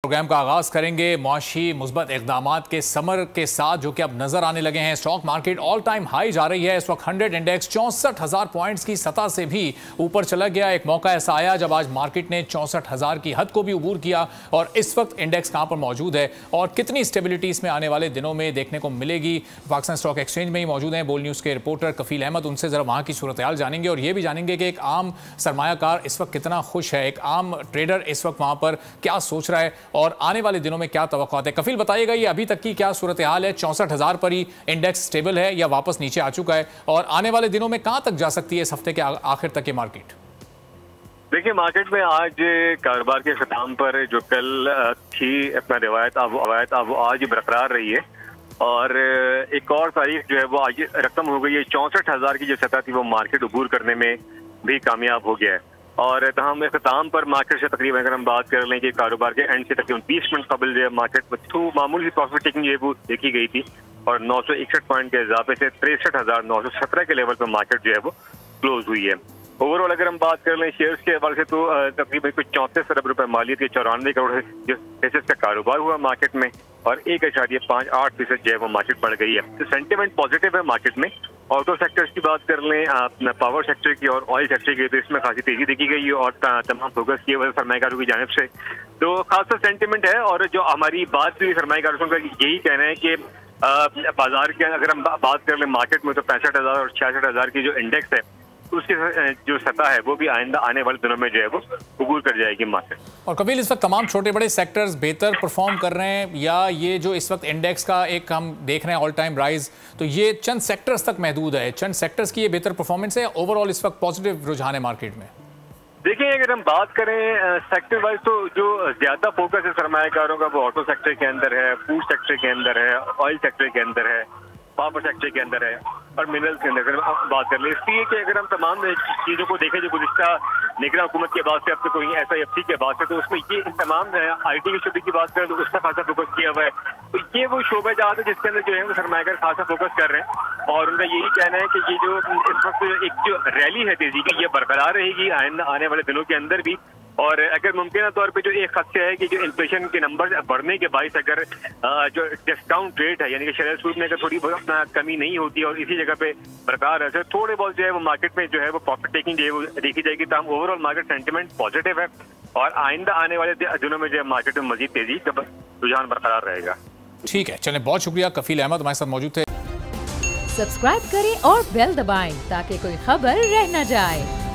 Programme का आगाज करेंगे मुआशी मुस्बत इक़दामात के समर के साथ जो कि अब नजर आने लगे हैं। Stock market all time high जा रही है। इस वक्त 100 इंडेक्स 64,000 पॉइंट्स की सतह से भी ऊपर चला गया। एक मौका ऐसा आया जब आज मार्केट ने 64,000 की हद को भी अबूर किया। और इस वक्त इंडेक्स कहां पर मौजूद है और कितनी स्टेबिलिटी इसमें आने वाले दिनों में देखने को मिलेगी, पाकिस्तान स्टॉक एक्सचेंज में ही मौजूद हैं बोल न्यूज़ के रिपोर्टर कफील अहमद। उनसे जरा वहां की सूरत हाल जानेंगे और ये भी जानेंगे कि एक आम सरमायाकार इस वक्त कितना खुश है, एक आम ट्रेडर इस वक्त वहां पर क्या सोच रहा है और आने वाले दिनों में क्या तवक्कुआत है। कफील बताइएगा ये अभी तक की क्या सूरत हाल है? 64,000 पर ही इंडेक्स स्टेबल है या वापस नीचे आ चुका है और आने वाले दिनों में कहां तक जा सकती है इस हफ्ते के आखिर तक ये मार्केट? देखिए, मार्केट में आज कारोबार के खत्म पर जो कल थी अपना रिवायत अब आज बरकरार रही है और एक और तारीख जो है वो आज रकम हो गई है। 64,000 की जो सतह थी वो मार्केट अबूर करने में भी कामयाब हो गया है और तमाम इख्तिताम पर मार्केट से तकरीबन अगर हम बात कर लें कि कारोबार के एंड से तकरीबन 20 मिनट कबल जो है मार्केट में मामूली प्रॉफिट टेकिंग जो है वो देखी गई थी और 961 पॉइंट के इजाफे से 63,917 के लेवल पर मार्केट जो है वो क्लोज हुई है। ओवरऑल अगर हम बात कर लें शेयर्स के हवाले से तो तकरीबन कुछ 34 अरब रुपए मालियत के 94 करोड़ हिस्से का कारोबार हुआ मार्केट में और 1.58% जो है वो मार्केट बढ़ गई है। तो सेंटिमेंट पॉजिटिव है मार्केट में। ऑटो सेक्टर्स की बात कर लें, पावर सेक्टर की और ऑयल सेक्टर की, तो इसमें खासी तेजी देखी गई है और तमाम फोकस किए हुए सरमायाकारों की जानिब से तो खासा सेंटिमेंट है। और जो हमारी बात हुई सरमायाकारों का यही कहना है कि बाजार के अगर हम बात कर लें मार्केट में तो 65,000 और 66,000 की जो इंडेक्स है उसकी जो सतह है वो भी आइंदा आने वाले दिनों में जो है वो अबूर कर जाएगी मार्केट। और कपिल, इस वक्त तमाम छोटे बड़े सेक्टर्स बेहतर परफॉर्म कर रहे हैं या ये जो इस वक्त इंडेक्स का एक हम देख रहे हैं ऑल टाइम राइज, तो ये चंद सेक्टर्स तक महदूद है, चंद सेक्टर्स की ये बेहतर परफॉर्मेंस है, ओवरऑल इस वक्त पॉजिटिव रुझान है मार्केट में? देखिए, अगर हम बात करें सेक्टर वाइज तो जो ज्यादा फोकस है सरमायाकारों का वो ऑटो सेक्टर के अंदर है, फूड सेक्टर के अंदर है, ऑयल सेक्टर के अंदर है, पावर सेक्टर के अंदर है और मिनरल्स के अंदर बात कर ले। इसलिए कि अगर हम तमाम चीजों को देखें जो गुज़िश्ता निगरान हुकूमत के बाद से अब तक कोई SIFC के बाद से तो उसमें ये तमाम IT के शोबे की बात करें तो उसका खासा फोकस किया हुआ है। तो ये वो शोबा जहाँ जिसके अंदर जो है वो सरमायाकार खासा फोकस कर रहे हैं और उनका यही कहना है कि ये जो इस वक्त एक जो रैली है तेजी की ये बरकरार रहेगी आने वाले दिनों के अंदर भी। और अगर मुमकिन तौर पे जो एक खदशा है कि जो इन्फ्लेशन के नंबर बढ़ने के बायस अगर जो डिस्काउंट रेट है यानी कि शेयर सूद में अगर थोड़ी बहुत अपना कमी नहीं होती और इसी जगह पे बरकरार है थोड़े बहुत जो है वो मार्केट में जो है वो प्रॉफिट टेकिंग जो है वो देखी जाएगी। तो हम ओवरऑल मार्केट सेंटिमेंट पॉजिटिव है और आइंदा आने वाले दिनों में जो है मार्केट में मजीद तेजी का रुझान बरकरार रहेगा। ठीक है, चलें, बहुत शुक्रिया। कफील अहमद हमारे साथ मौजूद थे। सब्सक्राइब करें और बेल दबाएं ताकि कोई खबर रह न जाए।